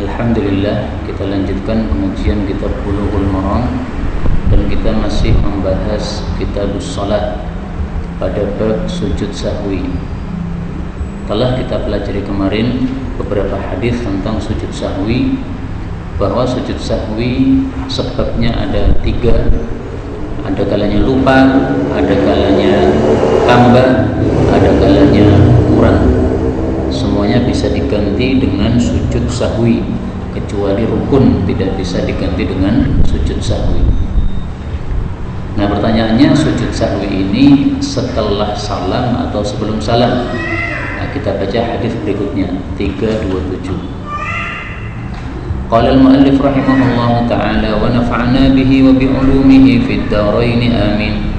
Alhamdulillah, kita lanjutkan pengajian kitab Bulughul Maram dan kita masih membahas kitabus shalah pada bab sujud sahwi. Telah kita pelajari kemarin beberapa hadis tentang sujud sahwi, bahwa sujud sahwi sebabnya ada 3. Ada kalanya lupa, ada kalanya tambah, ada kalanya kurang. Semuanya bisa diganti dengan sujud sahwi, kecuali rukun tidak bisa diganti dengan sujud sahwi. Nah, pertanyaannya, sujud sahwi ini setelah salam atau sebelum salam? Nah, kita baca hadis berikutnya 327. Qala al-muallif rahimahullahu ta'ala wa nafa'ana bihi wa bi'ulumihi fid dharain amin.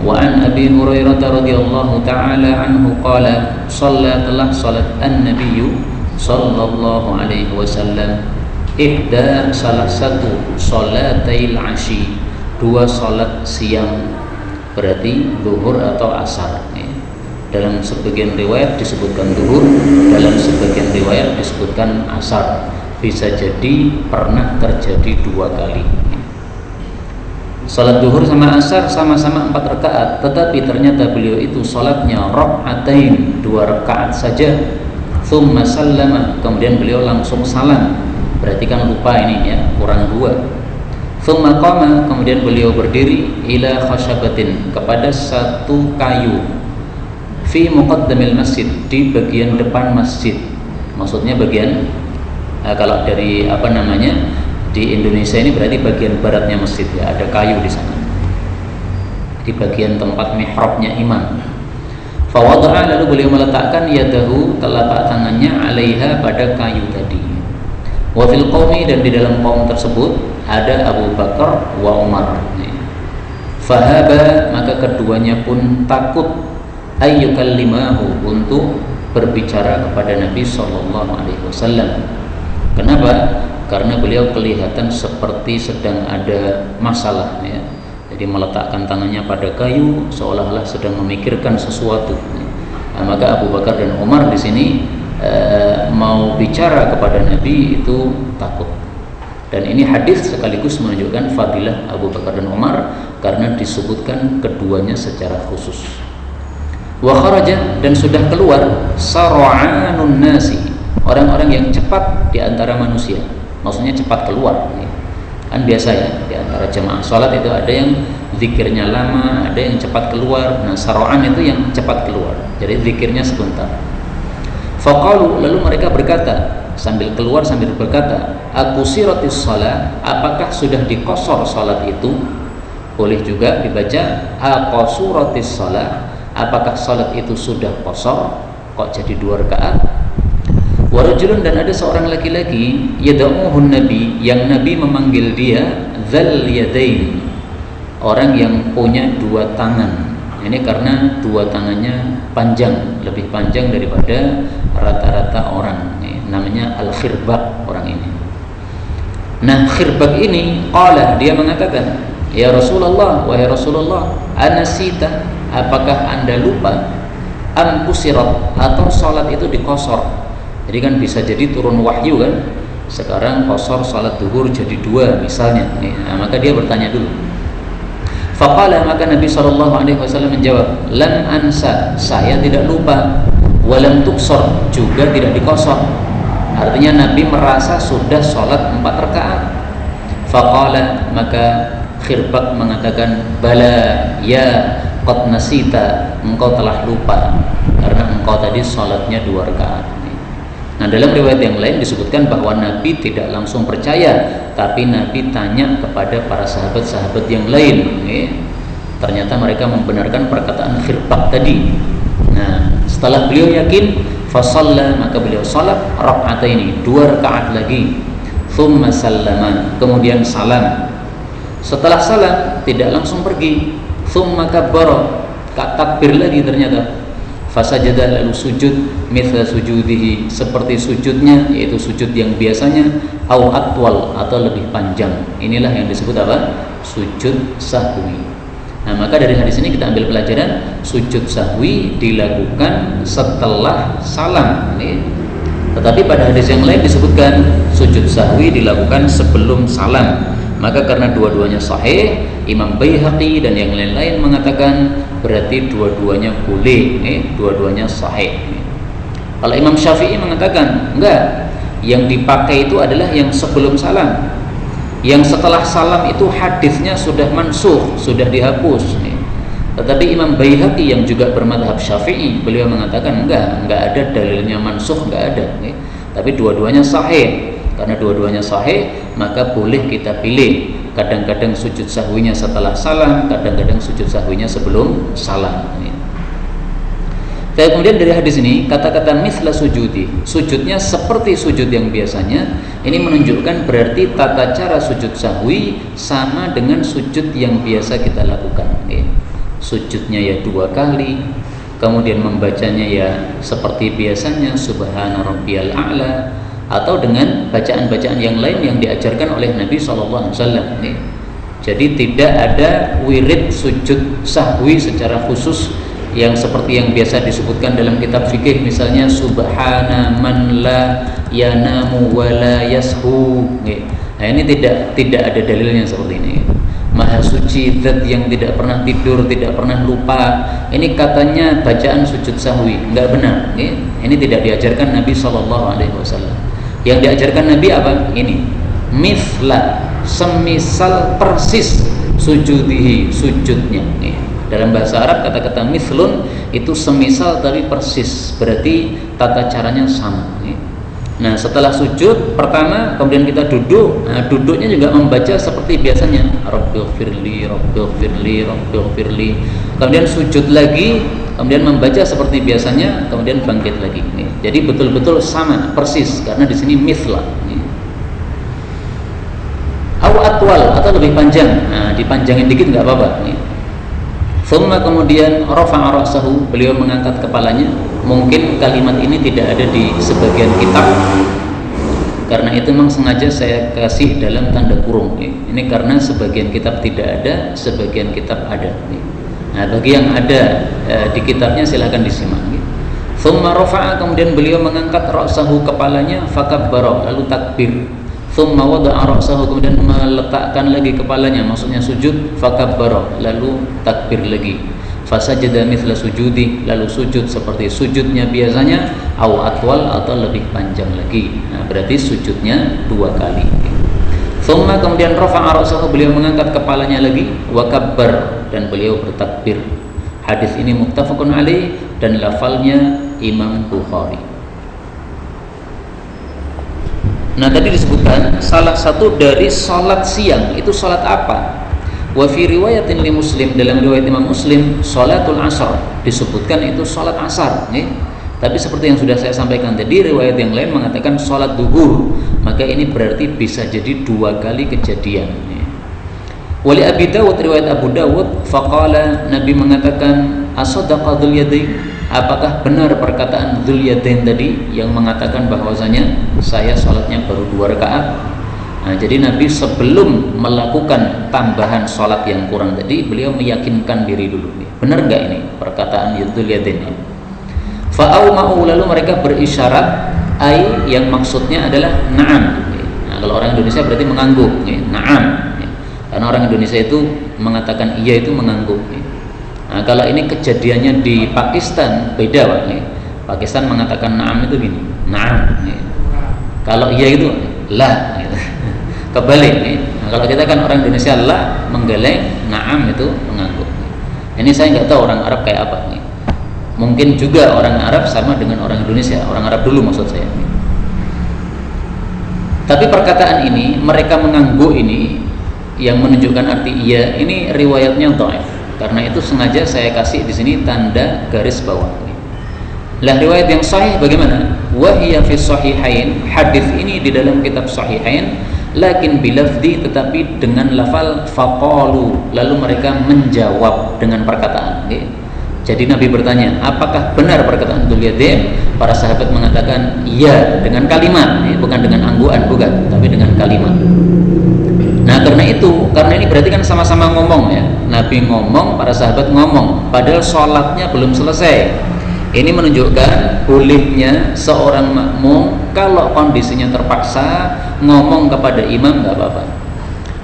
Wa an Abi Hurairah radhiyallahu ta'ala anhu qala telah salat an-nabiyyu sallallahu alaihi wasallam ihda salah satu salatil asyi, 2 salat siang, berarti zuhur atau asar. Dalam sebagian riwayat disebutkan zuhur, dalam sebagian riwayat disebutkan asar. Bisa jadi pernah terjadi 2 kali. Salat duhur sama asar sama-sama 4 rakaat, tetapi ternyata beliau itu salatnya rakaatain, 2 rakaat saja. Tsumma sallama, kemudian beliau langsung salam. Berarti kan lupa ini ya, kurang 2. Tsumma qama, kemudian beliau berdiri ila khasyabatin, kepada satu kayu, fi muqaddamil masjid, di bagian depan masjid. Maksudnya bagian kalau dari di Indonesia ini berarti bagian baratnya masjid ya, ada kayu di sana, di bagian tempat mihrabnya imam. Fawada'a, lalu beliau meletakkan yadahu, telapak tangannya, alaiha, pada kayu tadi. Wa fil qaumi, dan di dalam kaum tersebut ada Abu Bakar wa Umar. Fahaba, maka keduanya pun takut, ayyukallimahu, untuk berbicara kepada Nabi sallallahu alaihi wasallam. Kenapa? Karena beliau kelihatan seperti sedang ada masalah ya. Jadi meletakkan tangannya pada kayu seolah-olah sedang memikirkan sesuatu. Nah, maka Abu Bakar dan Umar di sini mau bicara kepada Nabi itu takut. Dan ini hadis sekaligus menunjukkan fadilah Abu Bakar dan Umar karena disebutkan keduanya secara khusus. Wa kharaja, dan sudah keluar, sar'anun nasi, orang-orang yang cepat di antara manusia. Maksudnya cepat keluar. Kan biasa ya, di antara jemaah sholat itu ada yang zikirnya lama, ada yang cepat keluar. Nah, saro'an itu yang cepat keluar, jadi zikirnya sebentar. Faqalu, lalu mereka berkata, sambil keluar sambil berkata, aqusiratis shalah, apakah sudah dikosor sholat itu? Boleh juga dibaca aqasuratis shalah, apakah sholat itu sudah kosor, kok jadi 2 rakaat? Warajulun, dan ada seorang laki-laki, yad'uhun nabi, yang Nabi memanggil dia dzal yadain, orang yang punya 2 tangan. Ini karena 2 tangannya panjang, lebih panjang daripada rata-rata orang. Namanya al-khirbaq orang ini. Nah, khirbaq ini qala, dia mengatakan, ya Rasulullah, wahai Rasulullah, anasita, apakah Anda lupa, am kusirat, atau salat itu dikosor? Jadi kan bisa jadi turun wahyu kan, sekarang kosor salat duhur jadi 2 misalnya. Nah, maka dia bertanya dulu. Faqala, maka Nabi SAW menjawab, lam ansa, saya tidak lupa, walam tuksor, juga tidak dikosor. Artinya Nabi merasa sudah salat 4 rakaat. Faqala, maka Khirbaq mengatakan, bala ya qad nasita, engkau telah lupa karena engkau tadi salatnya 2 rakaat. Nah, dalam riwayat yang lain disebutkan bahwa Nabi tidak langsung percaya, tapi Nabi tanya kepada para sahabat-sahabat yang lain. Ternyata mereka membenarkan perkataan Khirbaq tadi. Nah, setelah beliau yakin, fasalla, maka beliau salat raka'ataini, 2 rakaat lagi. Tsumma sallama, kemudian salam. Setelah salam tidak langsung pergi. Tsumma kabbara, takbir lagi ternyata. Fasajada, lalu sujud, mithla sujudihi, seperti sujudnya, yaitu sujud yang biasanya, au atwal, atau lebih panjang. Inilah yang disebut apa? Sujud sahwi. Nah, maka dari hadis ini kita ambil pelajaran, sujud sahwi dilakukan setelah salam. Tetapi pada hadis yang lain disebutkan sujud sahwi dilakukan sebelum salam. Maka karena dua-duanya sahih, Imam Baihaqi dan yang lain-lain mengatakan berarti dua-duanya boleh, dua-duanya sahih. Kalau Imam Syafi'i mengatakan enggak, yang dipakai itu adalah yang sebelum salam. Yang setelah salam itu hadisnya sudah mansukh, sudah dihapus. Tetapi Imam Baihaqi yang juga bermadhab Syafi'i, beliau mengatakan enggak ada dalilnya mansukh, enggak ada. Tapi dua-duanya sahih. Karena dua-duanya sahih, maka boleh kita pilih. Kadang-kadang sujud sahwinya setelah salam, kadang-kadang sujud sahwinya sebelum salam. Kemudian dari hadis ini, kata-kata misla sujudi, sujudnya seperti sujud yang biasanya, ini menunjukkan berarti tata cara sujud sahwi sama dengan sujud yang biasa kita lakukan. Sujudnya ya 2 kali, kemudian membacanya ya seperti biasanya, subhana rabbiyal a'la, atau dengan bacaan-bacaan yang lain yang diajarkan oleh Nabi SAW. Jadi tidak ada wirid sujud sahwi secara khusus yang seperti yang biasa disebutkan dalam kitab fikih, misalnya subhana man la yanamu wa la yashu. Nah, ini tidak ada dalilnya seperti ini. Maha suci, zat yang tidak pernah tidur, tidak pernah lupa. Ini katanya bacaan sujud sahwi, enggak benar. Ini tidak diajarkan Nabi SAW. Yang diajarkan Nabi apa? Ini mithla, semisal persis sujudihi, sujudnya. Dalam bahasa Arab kata-kata mithlun itu semisal tapi persis, berarti tata caranya sama. Nah, setelah sujud pertama kemudian kita duduk. Nah, duduknya juga membaca seperti biasanya, Rabbighfirli, Rabbighfirli, Rabbighfirli. Kemudian sujud lagi, kemudian membaca seperti biasanya, kemudian bangkit lagi. Jadi betul-betul sama, persis, karena di sini mithla. Aw atwal, atau lebih panjang. Nah, dipanjangin dikit nggak apa-apa. Thumma, kemudian rafa'a ra'sahu, beliau mengangkat kepalanya. Mungkin kalimat ini tidak ada di sebagian kitab, karena itu memang sengaja saya kasih dalam tanda kurung. Ini karena sebagian kitab tidak ada, sebagian kitab ada. Nah, bagi yang ada di kitabnya silahkan disimak. Thumma rafa'a, kemudian beliau mengangkat ra'sahu, kepalanya, fakabbara, lalu takbir. Thumma wada'a ra'sahu, kemudian meletakkan lagi kepalanya, maksudnya sujud, fakabbara, lalu takbir lagi. Fasajada mithla sujudi, lalu sujud seperti sujudnya biasanya, aw atwal, atau lebih panjang lagi. Nah, berarti sujudnya 2 kali. Thumma, kemudian rafa'a ra'sahu, beliau mengangkat kepalanya lagi, wa kabbar, dan beliau bertakbir. Hadis ini muttafaqun alaih dan lafalnya Imam Bukhari. Nah, tadi disebutkan salah satu dari salat siang itu salat apa? Wa fi riwayatin li Muslim, dalam riwayat Imam Muslim, salatul asar, disebutkan itu salat asar. Tapi seperti yang sudah saya sampaikan tadi, riwayat yang lain mengatakan salat duhur. Maka ini berarti bisa jadi 2 kali kejadian. Wali Abi Dawud, riwayat Abu Dawud, faqala, Nabi mengatakan, asadaqa dzul yadain, apakah benar perkataan dzul yadain tadi yang mengatakan bahwasanya saya salatnya baru 2 rakaat. Nah, jadi Nabi sebelum melakukan tambahan sholat yang kurang tadi, beliau meyakinkan diri dulu. Benar nggak ini perkataan dzul yadain ini? Fa'auma'u, lalu mereka berisyarat, ai, yang maksudnya adalah na'am. Nah, kalau orang Indonesia berarti mengangguk, na'am. Karena orang Indonesia itu mengatakan iya itu mengangguk. Nah, kalau ini kejadiannya di Pakistan beda, Pak. Pakistan mengatakan na'am itu gini, na'am. Kalau iya itu la. Kebalik. Nah, kalau kita kan orang Indonesia la menggeleng, na'am itu mengangguk. Ini saya nggak tahu orang Arab kayak apa nih. Mungkin juga orang Arab sama dengan orang Indonesia, orang Arab dulu maksud saya. Tapi perkataan ini, mereka mengangguk ini yang menunjukkan arti iya, ini riwayatnya dhaif. Karena itu sengaja saya kasih di sini tanda garis bawah. Lah, riwayat yang sahih bagaimana? Wa hiya fi sahihain, hadis ini di dalam kitab sahihain, lakin bilafdi, tetapi dengan lafal faqalu, lalu mereka menjawab dengan perkataan. Jadi Nabi bertanya, apakah benar perkataan dzul yadain? Para sahabat mengatakan iya, dengan kalimat, bukan dengan angguan, bukan, tapi dengan kalimat. Nah, karena ini berarti kan sama-sama ngomong ya. Nabi ngomong, para sahabat ngomong, padahal sholatnya belum selesai. Ini menunjukkan bolehnya seorang makmum kalau kondisinya terpaksa ngomong kepada imam nggak apa-apa.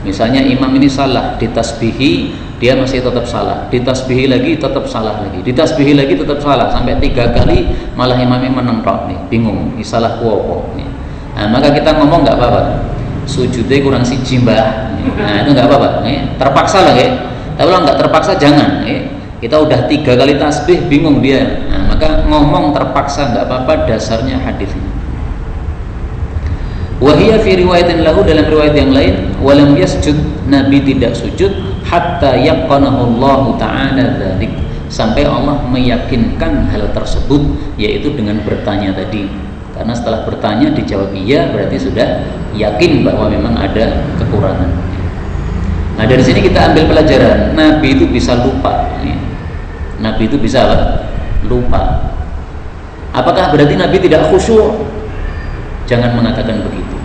Misalnya imam ini salah, ditasbihi dia masih tetap salah, ditasbihi lagi tetap salah lagi, ditasbihi lagi tetap salah, sampai 3 kali malah imamnya menengkok nih, bingung, ini salah kuopo nih. Nah, maka kita ngomong nggak apa-apa, sujudnya kurang siji mbah, nah itu nggak apa-apa, terpaksa lah ya. Tapi kalau nggak terpaksa jangan, kita udah 3 kali tasbih bingung dia, nah, maka ngomong terpaksa nggak apa-apa, dasarnya hadis ini. Wahia fi riwayatin lahu, dalam riwayat yang lain, walam yasjud, Nabi tidak sujud hatta yaqanahu Allah ta'ala dzalik, sampai Allah meyakinkan hal tersebut, yaitu dengan bertanya tadi. Karena setelah bertanya dijawab iya, berarti sudah yakin bahwa memang ada kekurangan. Nah, dari sini kita ambil pelajaran, Nabi itu bisa lupa. Nabi itu bisa apa? Lupa. Apakah berarti Nabi tidak khusyuk? Jangan mengatakan begitu.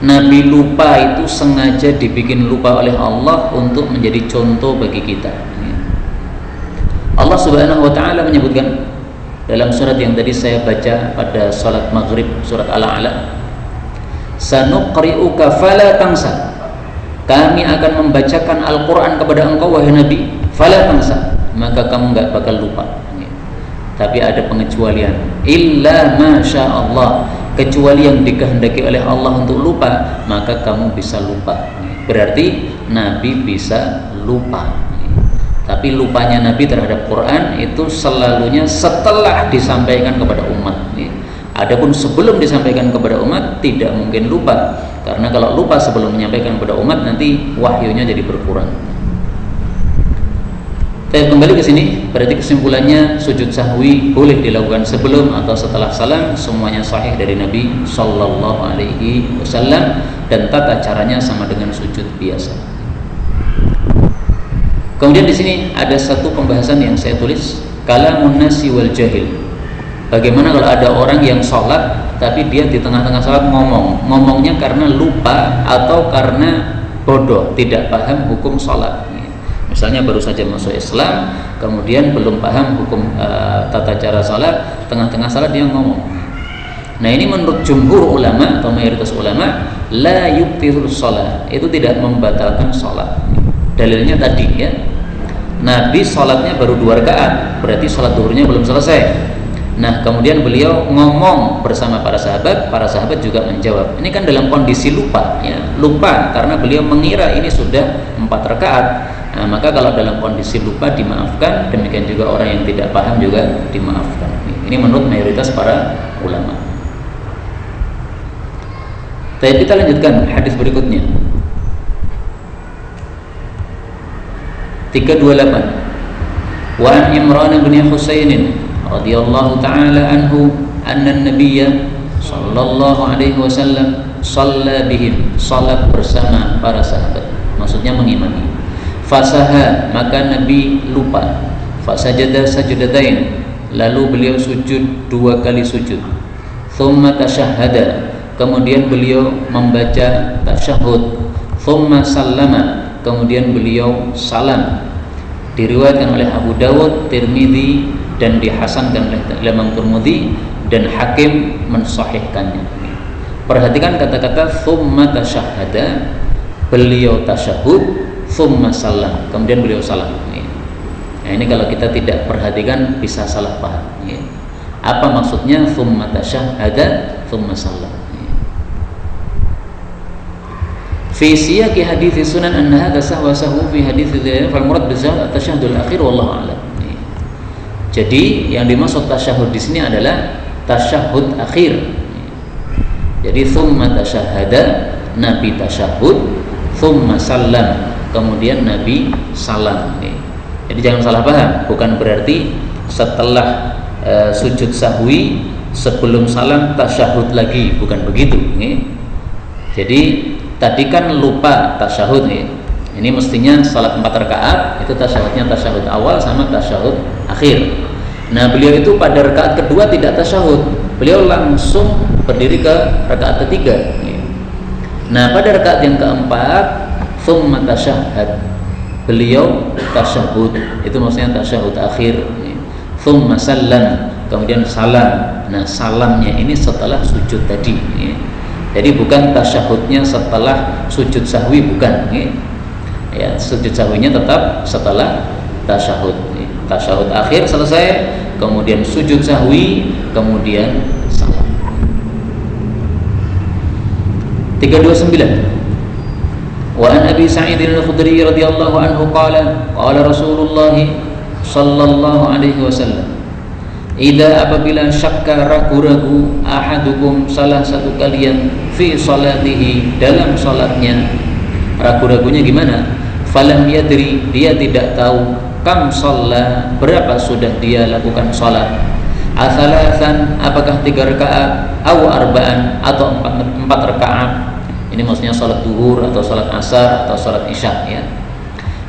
Nabi lupa itu sengaja dibikin lupa oleh Allah untuk menjadi contoh bagi kita. Allah Subhanahu wa taala menyebutkan dalam surat yang tadi saya baca pada salat maghrib, surat Al-A'la, sanuqri'uka fala tansa, kami akan membacakan Al-Quran kepada engkau wahai Nabi, fala tansa, maka kamu nggak bakal lupa. Tapi ada pengecualian, illa masya Allah, kecuali yang dikehendaki oleh Allah untuk lupa, maka kamu bisa lupa. Berarti Nabi bisa lupa. Tapi lupanya Nabi terhadap Quran itu selalunya setelah disampaikan kepada umat. Adapun sebelum disampaikan kepada umat tidak mungkin lupa, karena kalau lupa sebelum menyampaikan kepada umat nanti wahyunya jadi berkurang. Saya kembali ke sini, berarti kesimpulannya sujud sahwi boleh dilakukan sebelum atau setelah salam, semuanya sahih dari Nabi Sallallahu Alaihi Wasallam, dan tata caranya sama dengan sujud biasa. Kemudian di sini ada satu pembahasan yang saya tulis, kalamun nasi wal jahil. Bagaimana kalau ada orang yang sholat tapi dia di tengah-tengah sholat ngomongnya karena lupa atau karena bodoh, tidak paham hukum sholat. Misalnya baru saja masuk Islam, kemudian belum paham hukum tata cara salat, tengah-tengah salat dia ngomong. Nah, ini menurut jumhur ulama atau mayoritas ulama, la yubtilus shalah, itu tidak membatalkan salat. Dalilnya tadi ya, Nabi salatnya baru 2 rakaat, berarti salat zuhurnya belum selesai. Nah, kemudian beliau ngomong bersama para sahabat juga menjawab. Ini kan dalam kondisi lupa ya, lupa karena beliau mengira ini sudah 4 rakaat. Nah, maka kalau dalam kondisi lupa dimaafkan, demikian juga orang yang tidak paham juga dimaafkan. Ini menurut mayoritas para ulama. Tapi kita lanjutkan hadis berikutnya. 328. Wa an Imran bin Husain radhiyallahu ta'ala anhu anna an-nabiyya sallallahu alaihi wasallam shalla bihim, salat bersama para sahabat, maksudnya mengimani. Fasaha, maka Nabi lupa. Fasajada sajdatain, lalu beliau sujud 2 kali sujud. Thumma tasyahhada, kemudian beliau membaca tasyahud. Thumma sallama, kemudian beliau salam. Diriwayatkan oleh Abu Dawud, Tirmidzi, dan dihasankan oleh Imam Tirmidzi, dan Hakim mensahihkannya. Perhatikan kata-kata thumma tasyahhada, beliau tasyahud, thumma salam, kemudian beliau salam. Nah, ini kalau kita tidak perhatikan bisa salah paham. Apa maksudnya thumma tasyahhada, thumma salam? Fi siyaqi hadits sunan anna hadza sahwa fi hadits fal murad bizal at-tasyahhudul akhir wallahu a'lam. Jadi yang dimaksud tasyahud di sini adalah tasyahud akhir. Jadi thumma tasyahhada, Nabi tasyahud, thumma salam, kemudian Nabi salam. Jadi jangan salah paham, bukan berarti setelah sujud sahwi sebelum salam tasyahud lagi, bukan begitu. Jadi tadi kan lupa tasyahud. Ini mestinya salat 4 rakaat itu tasyahudnya tasyahud awal sama tasyahud akhir. Nah, beliau itu pada rakaat kedua tidak tasyahud, beliau langsung berdiri ke rakaat ketiga. Nah, pada rakaat yang keempat thumma tasyahhad, beliau tasyahud, itu maksudnya tasyahud akhir. Thumma sallam, kemudian salam. Nah, salamnya ini setelah sujud tadi, ya. Jadi bukan tasyahudnya setelah sujud sahwi, bukan, ya. Ya, sujud sahwinya tetap setelah tasyahud, ya. Tasyahud akhir selesai, kemudian sujud sahwi, kemudian salam. 329. Wa an Abi Sa'id al-Khudri radhiyallahu anhu qala Rasulullah sallallahu alaihi wasallam, idza apabila syakka ragu-ragu ahadukum salah satu kalian fi salatihi dalam salatnya, ragu-ragunya gimana? Falam yadri, dia tidak tahu, kam shalla, berapa sudah dia lakukan salat, asalatan, apakah 3 rakaat, au arba'an, atau 4 rakaat. Ini maksudnya salat duhur atau salat asar atau salat isya, ya.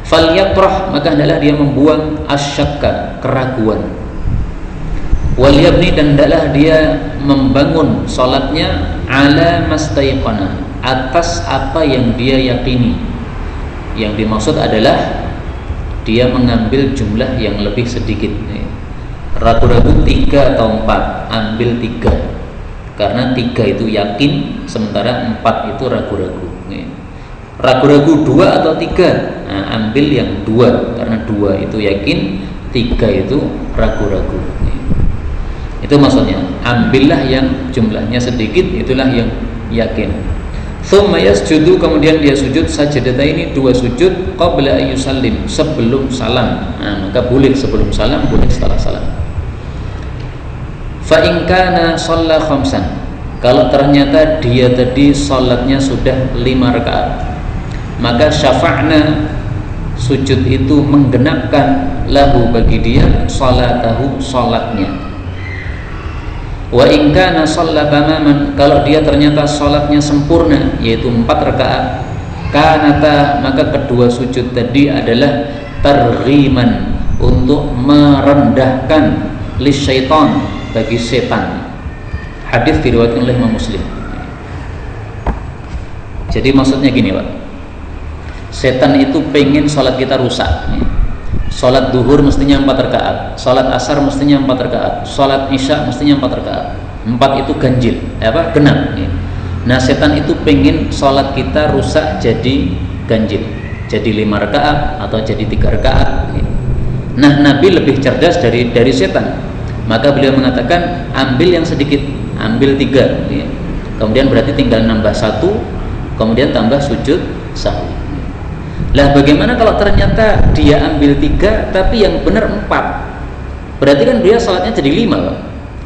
Falyatrah, maka hendaklah dia membuang asyakka, keraguan. Walyabni, dan hendaklah dia membangun salatnya ala mastayqana, atas apa yang dia yakini. Yang dimaksud adalah dia mengambil jumlah yang lebih sedikit. Ragu-ragu 3 atau 4, ambil 3. Karena 3 itu yakin, sementara 4 itu ragu-ragu. Ragu-ragu 2 atau 3, nah, ambil yang 2, karena 2 itu yakin, 3 itu ragu-ragu. Itu maksudnya, ambillah yang jumlahnya sedikit, itulah yang yakin. Tsumma yasjudu, kemudian dia sujud sajadataini, 2 sujud, qabla ayyusallim, sebelum salam. Nah, maka boleh sebelum salam, boleh setelah salam. Fa in kana shalla khamsan, kalau ternyata dia tadi salatnya sudah 5 rakaat, maka syafa'na, sujud itu menggenapkan, lahu, bagi dia, salatahu, salatnya. Wa in kana shalla tamaman, kalau dia ternyata salatnya sempurna, yaitu 4 rakaat, kanata, maka kedua sujud tadi adalah targhiman, untuk merendahkan, lisyaitan, bagi setan. Hadis diriwayatkan oleh Imam Muslim. Jadi maksudnya gini, Pak, setan itu pengen sholat kita rusak. Sholat duhur mestinya 4 rakaat, sholat asar mestinya 4 rakaat, sholat isya mestinya 4 rakaat. 4 itu ganjil, genap. Nah, setan itu pengen sholat kita rusak jadi ganjil, jadi 5 rakaat atau jadi 3 rakaat. Nah, Nabi lebih cerdas dari setan. Maka beliau mengatakan, ambil yang sedikit, ambil 3, ya. Kemudian berarti tinggal nambah 1, kemudian tambah sujud sahwi. Lah, bagaimana kalau ternyata dia ambil 3 tapi yang benar 4? Berarti kan dia salatnya jadi 5, Pak.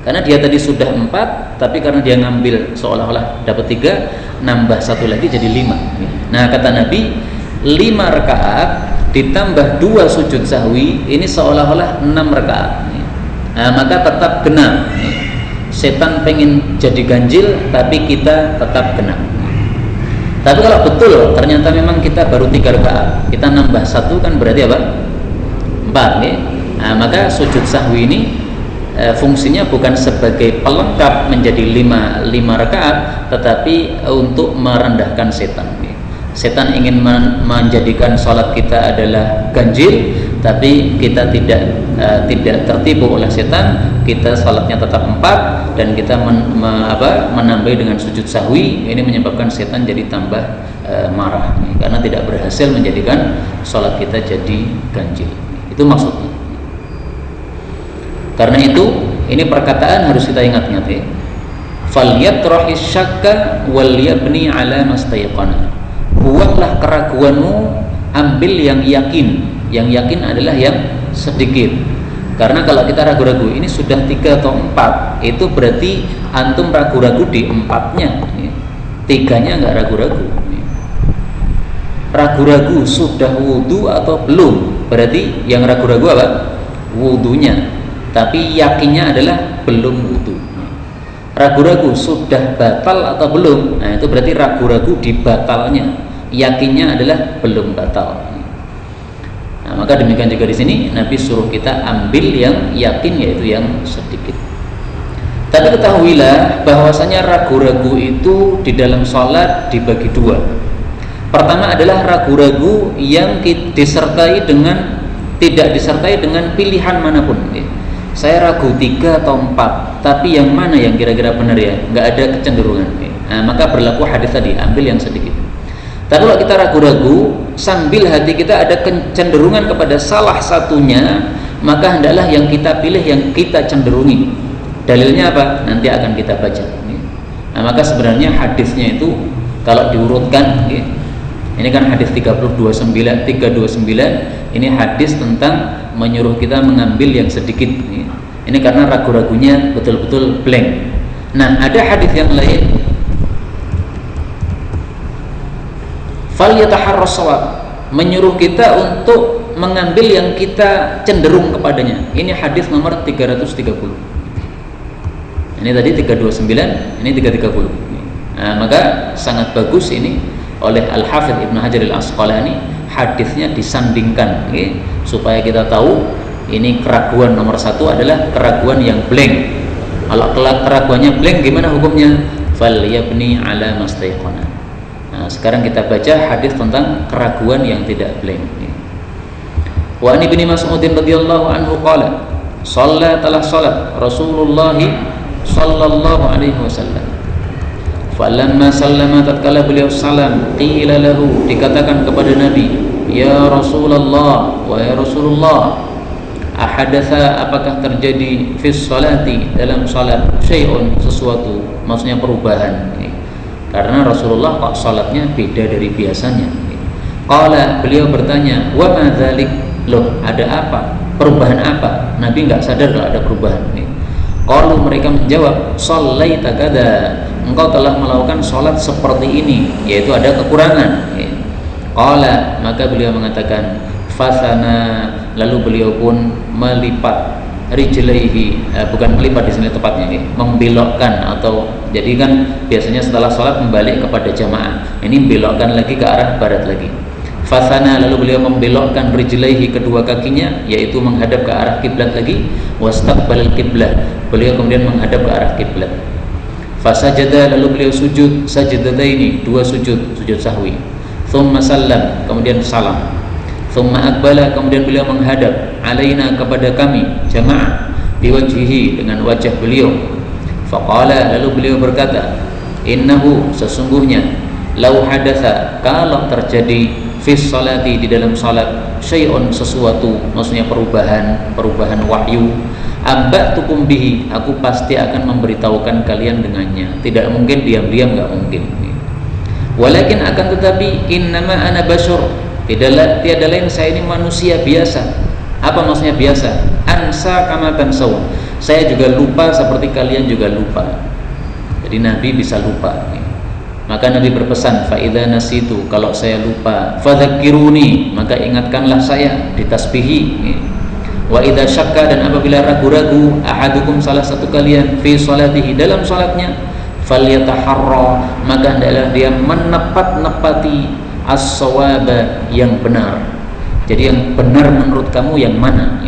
Karena dia tadi sudah 4, tapi karena dia ngambil seolah-olah dapat 3, nambah 1 lagi jadi 5. Nah, kata Nabi, 5 rakaat ditambah 2 sujud sahwi, ini seolah-olah 6 rakaat. Nah, maka tetap genap. Setan pengen jadi ganjil, tapi kita tetap genap. Tapi kalau betul ternyata memang kita baru 3 rakaat, kita nambah 1, kan berarti apa? 4, ya? Nah, maka sujud sahwi ini fungsinya bukan sebagai pelengkap menjadi 5 rakaat, tetapi untuk merendahkan setan. Setan ingin menjadikan sholat kita adalah ganjil, tapi kita tidak tertipu oleh setan. Kita sholatnya tetap 4 dan kita menambah dengan sujud sahwi. Ini menyebabkan setan jadi tambah marah, karena tidak berhasil menjadikan sholat kita jadi ganjil. Itu maksudnya. Karena itu, ini perkataan harus kita ingat-ingat, ya. Falyatrahis syakka wal yabni ala mastayqana. Buanglah keraguanmu, ambil yang yakin. Yang yakin adalah yang sedikit. Karena kalau kita ragu-ragu, ini sudah 3 atau 4, itu berarti antum ragu-ragu di 4-nya, 3-nya nggak ragu-ragu. Ragu-ragu sudah wudu atau belum, berarti yang ragu-ragu apa? Wudunya. Tapi yakinnya adalah belum wudu. Ragu-ragu sudah batal atau belum, nah itu berarti ragu-ragu di batalnya. Yakinnya adalah belum batal. Nah, maka demikian juga di sini Nabi suruh kita ambil yang yakin, yaitu yang sedikit. Tapi ketahuilah bahwasanya ragu-ragu itu di dalam sholat dibagi 2. Pertama adalah ragu-ragu yang tidak disertai dengan pilihan manapun. saya ragu 3 atau 4, tapi yang mana yang kira-kira benar ya? Nggak ada kecenderungan. Nah, maka berlaku hadis tadi, ambil yang sedikit. Tapi kalau kita ragu-ragu, sambil hati kita ada kecenderungan kepada salah satunya, maka hendaklah yang kita pilih, yang kita cenderungi. Dalilnya apa? Nanti akan kita baca. Nah, maka sebenarnya hadisnya itu kalau diurutkan, ini kan hadis 329, ini hadis tentang menyuruh kita mengambil yang sedikit. Ini karena ragu-ragunya betul-betul blank. Nah, ada hadis yang lain, fal yataharras shawab, menyuruh kita untuk mengambil yang kita cenderung kepadanya. Ini hadis nomor 330. Ini tadi 329, ini 330. Nah, maka sangat bagus ini oleh Al-Hafidz Ibnu Hajar Al-Asqalani, hadisnya disandingkan, supaya kita tahu ini keraguan nomor 1 adalah keraguan yang blank. Kalau keraguannya blank, gimana hukumnya? Fal yabni ala mastaiqana. Nah, sekarang kita baca hadis tentang keraguan yang tidak blank. Wa an Ibnu Mas'ud radhiyallahu anhu qala, shalla telah salat Rasulullah sallallahu alaihi wasallam. Falamma sallama, tatkala beliau salam, qila lahu, dikatakan kepada Nabi, ya Rasulullah, wa ya Rasulullah, ahadatha, apakah terjadi fis salati, dalam salat, syai'un, sesuatu, maksudnya perubahan. Karena Rasulullah kok salatnya beda dari biasanya. Qala, beliau bertanya, wa ma dzalik, loh ada apa? Perubahan apa? Nabi enggak sadar kalau ada perubahan. Qalu, mereka menjawab, shallaita kada, engkau telah melakukan salat seperti ini, yaitu ada kekurangan. Qala, maka beliau mengatakan, fasana, lalu beliau pun melipat rijlaihi, bukan melipat di sini tepatnya, membelokkan, atau jadi kan biasanya setelah sholat membalik kepada jamaah, ini belokkan lagi ke arah barat lagi. Fasana, lalu beliau membelokkan rijlaihi, kedua kakinya, yaitu menghadap ke arah kiblat lagi. Wastaqbalal kiblah, beliau kemudian menghadap ke arah kiblat. Fasajada, lalu beliau sujud sajadataini, 2 sujud sahwi. Thumma sallam, kemudian salam. Thumma aqbala, kemudian beliau menghadap alaina, kepada kami jamaah, biwajhihi, dengan wajah beliau. Faqala, lalu beliau berkata, innahu, sesungguhnya, lau hadatha, kalau terjadi fis salati, di dalam salat, syai'un, sesuatu, maksudnya perubahan wahyu, amba'tukum bihi, aku pasti akan memberitahukan kalian dengannya. Tidak mungkin diam-diam, enggak mungkin. Walakin, akan tetapi, innama ana basyar, tiada lain saya ini manusia biasa. Apa maksudnya biasa? Ansa kama tansau, saya juga lupa seperti kalian juga lupa. Jadi Nabi bisa lupa. Maka Nabi berpesan, fa idza nasitu, kalau saya lupa, fadzakiruni, maka ingatkanlah saya, ditasbihi. Wa idza syakka, dan apabila ragu-ragu, ahadukum, salah satu kalian, fi salatihi, dalam salatnya, falyataharra, maka hendaklah dia menepat-nepati as-shawaba, yang benar. Jadi yang benar menurut kamu yang mana?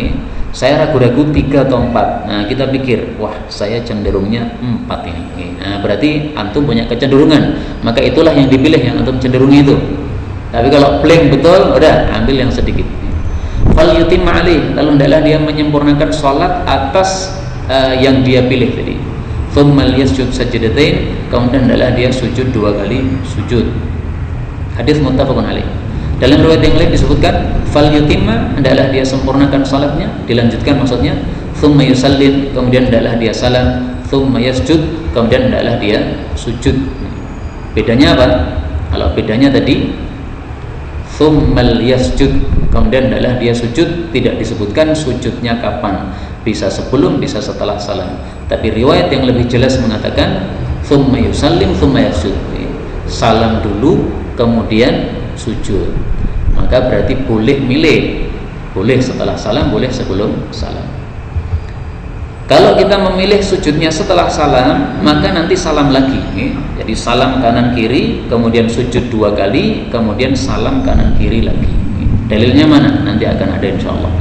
Saya ragu-ragu 3 atau 4. Nah, kita pikir, wah saya cenderungnya 4 ini. Nah, berarti antum punya kecenderungan, maka itulah yang dipilih, yang antum cenderungi itu. Tapi kalau blank betul, udah ambil yang sedikit. Fal yutimma alaih, lalu hendaklah dia menyempurnakan salat atas yang dia pilih tadi. Thumma liyasjud sajdatain, kemudian hendaklah dia sujud 2 kali sujud. Hadis muttafaqun alaih. Dalam riwayat yang lain disebutkan, fal yutimma, hendaklah dia sempurnakan salatnya, dilanjutkan maksudnya, thumma yusallim, kemudian hendaklah dia salam, thumma yasjud, kemudian hendaklah dia sujud. Bedanya apa? Kalau bedanya tadi thummal yasjud, kemudian hendaklah dia sujud, tidak disebutkan sujudnya kapan, bisa sebelum, bisa setelah salam. Tapi riwayat yang lebih jelas mengatakan thumma yusallim thumma yasjud, salam dulu kemudian sujud. Maka berarti boleh milih, boleh setelah salam, boleh sebelum salam. Kalau kita memilih sujudnya setelah salam, maka nanti salam lagi. Jadi salam kanan kiri, kemudian sujud 2 kali, kemudian salam kanan kiri lagi. Dalilnya mana? Nanti akan ada insyaallah.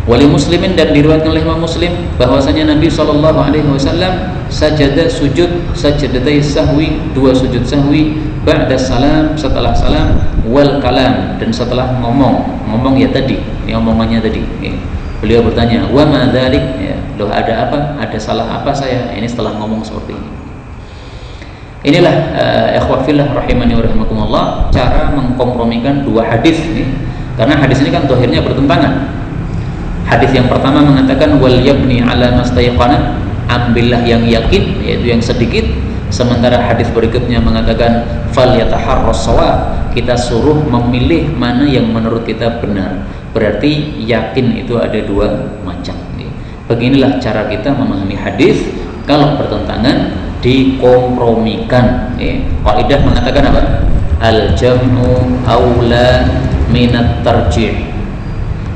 Wali Muslimin, dan diriwayatkan oleh Imam Muslim bahwasanya Nabi SAW sajada sujud sajadatai sahwi, 2 sujud sahwi, ba'da salam, setelah salam, wal kalam, dan setelah ngomong ya tadi, ini omongannya tadi, Beliau bertanya, wa ma dzalik, ya, loh ada apa? Ada salah apa saya? Ini setelah ngomong seperti ini. Inilah ikhwah fillah rahimani wa rahimakumullah, cara mengkompromikan dua hadis ini. Karena hadis ini kan zahirnya bertentangan. Hadis yang pertama mengatakan wal yabni ala mastayqana, ambillah yang yakin, yaitu yang sedikit. Sementara hadis berikutnya mengatakan fal yataharras shawab, kita suruh memilih mana yang menurut kita benar. Berarti yakin itu ada dua macam. Beginilah cara kita memahami hadis. Kalau bertentangan, dikompromikan. Kaidah mengatakan apa? Al jam'u aula minat tarjih.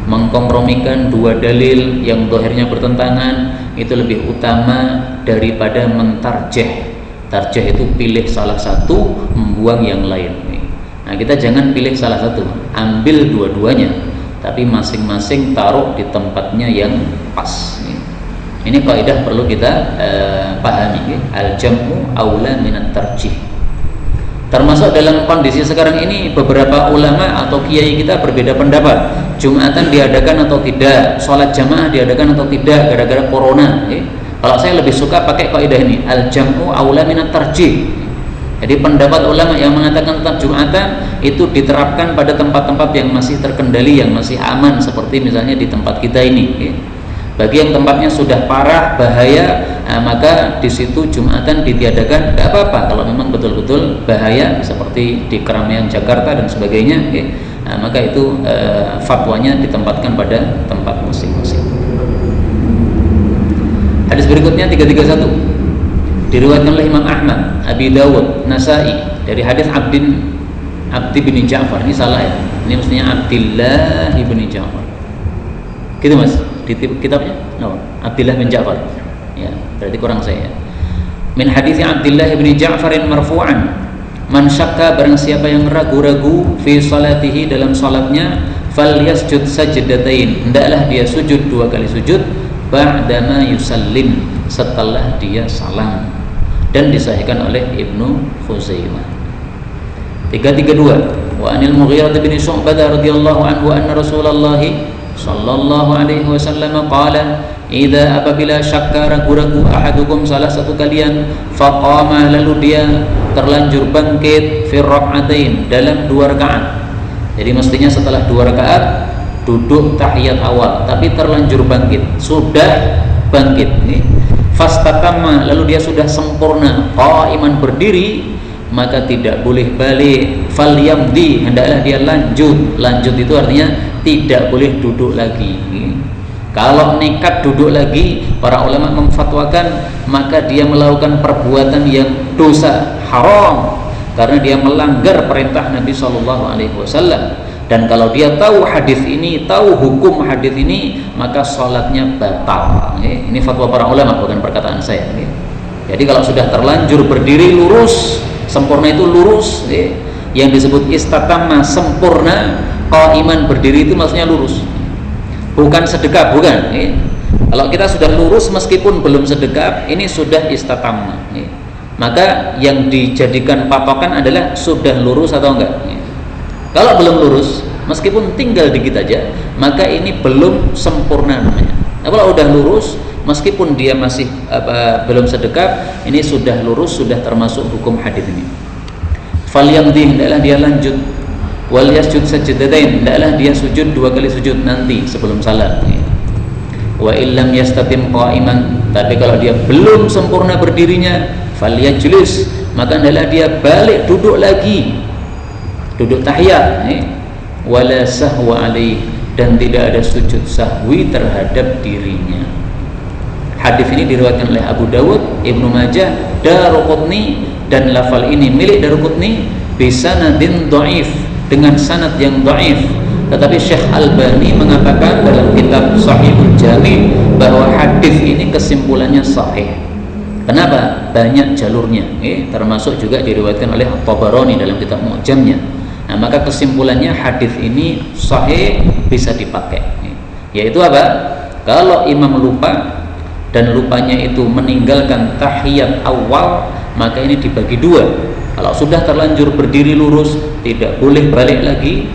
Mengkompromikan dua dalil yang zahirnya bertentangan itu lebih utama daripada mentarjih. Tarjih itu pilih salah satu, membuang yang lain. Nah, kita jangan pilih salah satu, ambil dua-duanya, tapi masing-masing taruh di tempatnya yang pas. Ini kaidah perlu kita pahami. Al-jam'u aula minat tarjih. Termasuk dalam kondisi sekarang ini, beberapa ulama atau kiai kita berbeda pendapat. Jumatan diadakan atau tidak, sholat jamaah diadakan atau tidak gara-gara corona. Kalau saya lebih suka pakai kaidah ini, al-jam'u aula minat tarjih. Jadi pendapat ulama yang mengatakan tentang Jumatan itu diterapkan pada tempat-tempat yang masih terkendali, yang masih aman, seperti misalnya di tempat kita ini. Bagi yang tempatnya sudah parah, bahaya, maka di situ Jumatan ditiadakan, tidak apa-apa. Kalau memang betul-betul bahaya, seperti di keramaian Jakarta dan sebagainya, maka itu fatwanya ditempatkan pada tempat masing-masing. Hadis berikutnya 331, diriwayatkan oleh Imam Ahmad, Abi Dawud, Nasai, dari hadis Abdi bin Ja'far. Ini salah ya, ini mestinya Abdillah bin Ja'far, gitu mas di kitabnya. No, Abdillah bin Ja'far, ya berarti kurang saya. Min hadis Abdillah bin Ja'far marfu'an, man syakka, barang siapa yang ragu-ragu fi salatihi, dalam salatnya, falyasjud sajdatain, hendaklah dia sujud dua kali sujud, ba'dama yusallim, setelah dia salam. Dan disahihkan oleh Ibnu Khuzaimah. 332, wa anil Mughirah bin Syu'bah radhiyallahu anhu anna Rasulullah sallallahu alaihi wasallam qala, idza apabila syakka, ragu-ragu, ahadukum, salah satu kalian, faqama, lalu dia terlanjur bangkit, fi rak'atain, dalam dua rakaat. Jadi mestinya setelah dua rakaat duduk tahiyat awal, tapi terlanjur bangkit, sudah bangkit nih, fastatama, lalu dia sudah sempurna qaiman, berdiri, maka tidak boleh balik, falyamdi, hendaklah dia lanjut. Lanjut itu artinya tidak boleh duduk lagi. Kalau nekat duduk lagi, para ulama memfatwakan maka dia melakukan perbuatan yang dosa, haram, karena dia melanggar perintah Nabi SAW. Dan kalau dia tahu hadis ini, tahu hukum hadis ini, maka sholatnya batal. Ini fatwa para ulama, bukan perkataan saya. Jadi kalau sudah terlanjur berdiri lurus, sempurna itu lurus, yang disebut istatama, sempurna, qaiman, berdiri itu maksudnya lurus, bukan sedekap, bukan. Kalau kita sudah lurus meskipun belum sedekap, ini sudah istatama. Maka yang dijadikan patokan adalah sudah lurus atau enggak. Kalau belum lurus, meskipun tinggal dikit aja, maka ini belum sempurna namanya. Nah, kalau udah lurus, meskipun dia masih belum sedekap, ini sudah lurus, sudah termasuk hukum hadis ini. Falyamdi, hendaklah dia lanjut. Wal yasjud sajdatain, hendaklah dia sujud dua kali sujud nanti sebelum salat. Wa illam yastatim qa'iman, tapi kalau dia belum sempurna berdirinya, falyajlis, maka hendaklah dia balik duduk lagi, duduk tahiyat. Wala sahwa alaih, dan tidak ada sujud sahwi terhadap dirinya. Hadis ini diriwayatkan oleh Abu Dawud, Ibnu Majah, Daruqutni, dan lafal ini milik Daruqutni bisanadin dhaif, dengan sanad yang dhaif. Tetapi Syekh Albani mengatakan dalam kitab Sahihul Jami' bahwa hadis ini kesimpulannya sahih. Kenapa? Banyak jalurnya, termasuk juga diriwayatkan oleh Tabarani dalam kitab Mu'jamnya. Nah, maka kesimpulannya hadis ini sahih, bisa dipakai. Yaitu apa? Kalau imam lupa dan lupanya itu meninggalkan tahiyat awal, maka ini dibagi dua. Kalau sudah terlanjur berdiri lurus, tidak boleh balik lagi.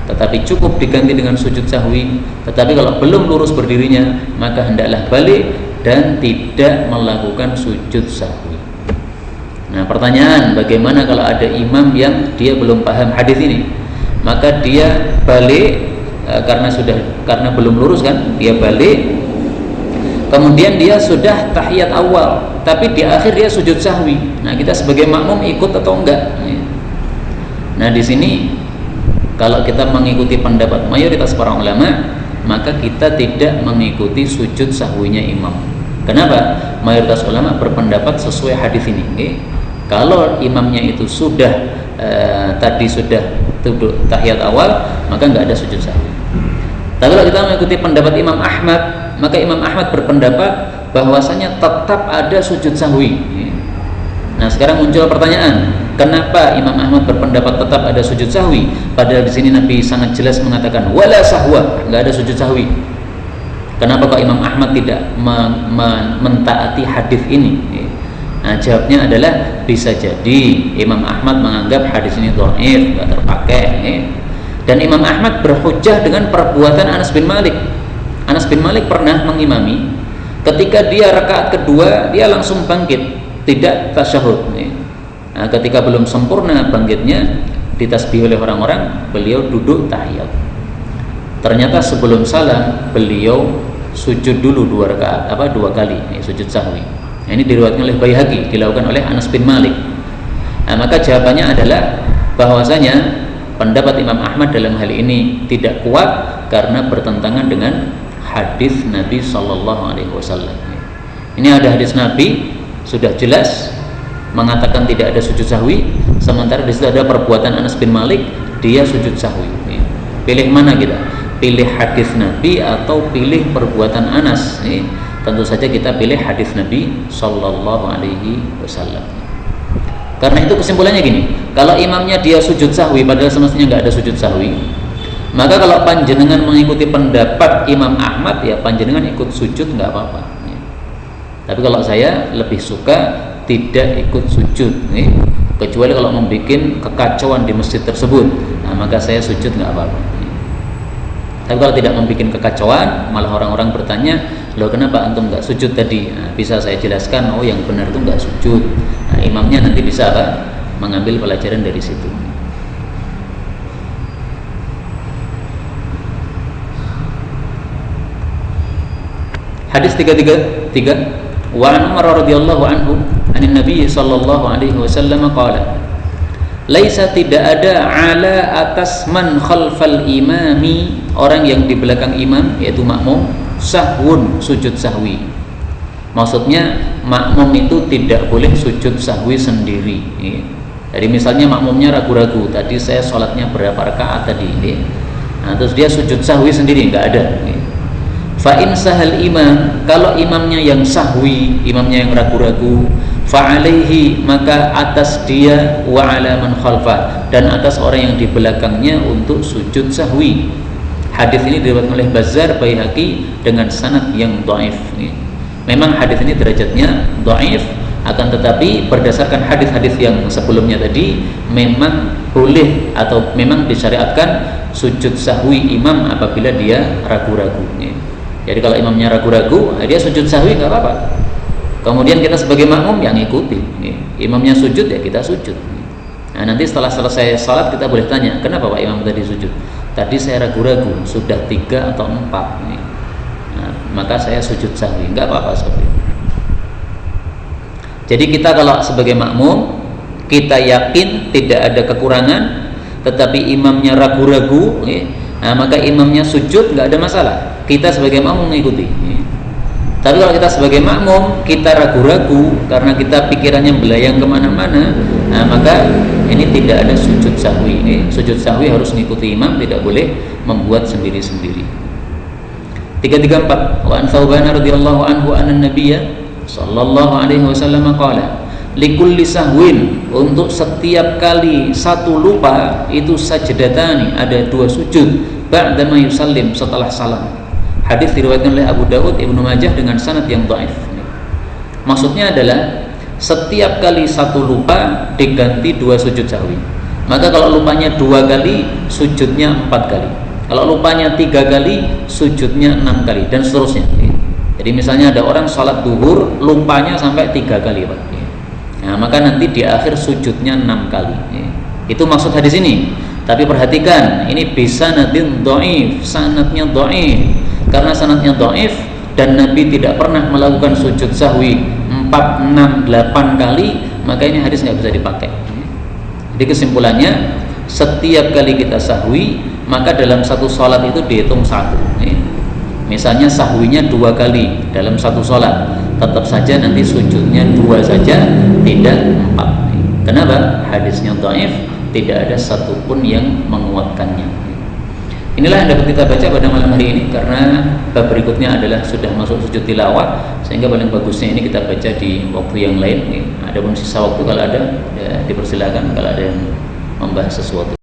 tetapi cukup diganti dengan sujud sahwi. Tetapi kalau belum lurus berdirinya, maka hendaklah balik dan tidak melakukan sujud sahwi. Nah, pertanyaan, bagaimana kalau ada imam yang dia belum paham hadis ini? Maka dia balik karena belum lurus kan, dia balik. Kemudian dia sudah tahiyat awal, tapi di akhir dia sujud sahwi. Nah, kita sebagai makmum ikut atau enggak? Nah, di sini kalau kita mengikuti pendapat mayoritas para ulama, maka kita tidak mengikuti sujud sahwinya imam. Kenapa? Mayoritas ulama berpendapat sesuai hadis ini. Kalau imamnya itu sudah tadi sudah duduk tahiyat awal, maka nggak ada sujud sahwi. Tapi kalau kita mengikuti pendapat Imam Ahmad, maka Imam Ahmad berpendapat bahwasanya tetap ada sujud sahwi. Nah, sekarang muncul pertanyaan, kenapa Imam Ahmad berpendapat tetap ada sujud sahwi? Padahal di sini Nabi sangat jelas mengatakan wala sahwa, nggak ada sujud sahwi. Kenapa kok Imam Ahmad tidak mentaati hadis ini? Nah, jawabnya adalah bisa jadi Imam Ahmad menganggap hadis ini dhaif, nggak terpakai. Dan Imam Ahmad berhujjah dengan perbuatan Anas bin Malik. Anas bin Malik pernah mengimami, ketika dia rakaat kedua dia langsung bangkit, tidak tasyahud. Nah, ketika belum sempurna bangkitnya, ditasbih oleh orang-orang, beliau duduk tahiyat. Ternyata sebelum salam beliau sujud dulu dua kali, sujud sahwi. Nah, ini diriwayatkan oleh Baihaqi, dilakukan oleh Anas bin Malik. Nah, maka jawabannya adalah bahwasanya pendapat Imam Ahmad dalam hal ini tidak kuat karena bertentangan dengan hadis Nabi Sallallahu Alaihi Wasallam. Ini ada hadis Nabi sudah jelas mengatakan tidak ada sujud sahwi, sementara di situ ada perbuatan Anas bin Malik, dia sujud sahwi. Pilih mana kita? Pilih hadis Nabi atau pilih perbuatan Anas? Tentu saja kita pilih hadis Nabi Sallallahu Alaihi Wasallam. Karena itu kesimpulannya gini, kalau imamnya dia sujud sahwi padahal semestinya nggak ada sujud sahwi, maka kalau panjenengan mengikuti pendapat Imam Ahmad, ya panjenengan ikut sujud nggak apa-apa. Tapi kalau saya lebih suka tidak ikut sujud, kecuali kalau membuat kekacauan di masjid tersebut, nah maka saya sujud nggak apa-apa. Tapi kalau tidak membuat kekacauan, malah orang-orang bertanya, loh kenapa antum nggak sujud tadi? Nah, bisa saya jelaskan, oh yang benar itu nggak sujud. Nah, imamnya nanti bisa mengambil pelajaran dari situ. Hadis 333, wa an Umar radhiyallahu anhu anin Nabi sallallahu alaihi wasallam qala, laisa, tidak ada ala atas man khalfal imami, orang yang di belakang imam yaitu makmum, sahwun, sujud sahwi. Maksudnya makmum itu tidak boleh sujud sahwi sendiri. Jadi misalnya makmumnya ragu-ragu, tadi saya sholatnya berapa rakaat tadi, nah, terus dia sujud sahwi sendiri, nggak ada. Fa in sahal imam, kalau imamnya yang sahwi, imamnya yang ragu-ragu, fa alaihi, maka atas dia, wa ala man khalfah, dan atas orang yang di belakangnya untuk sujud sahwi. Hadis ini diriwayatkan oleh Bazzar, Baihaqi dengan sanad yang dhaif. Memang hadis ini derajatnya dhaif, akan tetapi berdasarkan hadis-hadis yang sebelumnya tadi memang boleh atau memang disyariatkan sujud sahwi imam apabila dia ragu-ragu. Jadi kalau imamnya ragu-ragu, dia sujud sahwi nggak apa-apa. Kemudian kita sebagai makmum yang ikuti, imamnya sujud ya kita sujud. Nah, nanti setelah selesai salat kita boleh tanya, kenapa Pak Imam tadi sujud? Tadi saya ragu-ragu, sudah 3 atau 4. Nah, maka saya sujud sahwi, nggak apa-apa seperti itu. Jadi kita kalau sebagai makmum, kita yakin tidak ada kekurangan, tetapi imamnya ragu-ragu, nah, maka imamnya sujud nggak ada masalah. Kita sebagai makmum mengikuti. Tapi kalau kita sebagai makmum, kita ragu-ragu karena kita pikirannya belayang kemana-mana, nah, maka ini tidak ada sujud sahwi. Sujud sahwi harus mengikuti imam, tidak boleh membuat sendiri-sendiri. 334. Wa an Thauban radhiyallahu anhu anna Nabiyya sallallahu alaihi wasallam qala, likulli sahwin, untuk setiap kali satu lupa itu sajdatani, ada 2 sujud, ba'da ma yusallim, setelah salam. Hadis diriwayatkan oleh Abu Dawud, Ibnu Majah dengan sanad yang dhaif. Maksudnya adalah setiap kali satu lupa diganti 2 sujud sahwi. Maka kalau lupanya 2 kali, sujudnya 4 kali. Kalau lupanya 3 kali, sujudnya 6 kali, dan seterusnya. Jadi misalnya ada orang sholat duhur, lupanya sampai 3 kali, Pak. Nah, maka nanti di akhir sujudnya 6 kali. Itu maksud hadis ini. Tapi perhatikan, ini bisa sanadin dhaif, sanadnya dhaif. Karena sanadnya dhaif dan Nabi tidak pernah melakukan sujud sahwi 4, 6, 8 kali, maka ini hadis nggak bisa dipakai. Jadi kesimpulannya, setiap kali kita sahwi, maka dalam satu sholat itu dihitung 1. Misalnya sahwinya 2 kali dalam satu sholat, tetap saja nanti sujudnya 2 saja, tidak 4. Kenapa? Hadisnya dhaif, tidak ada satupun yang menguatkannya. Inilah yang dapat kita baca pada malam hari ini, karena bab berikutnya adalah sudah masuk sujud tilawah, sehingga paling bagusnya ini kita baca di waktu yang lain. Adapun sisa waktu kalau ada, ya dipersilakan kalau ada yang membahas sesuatu.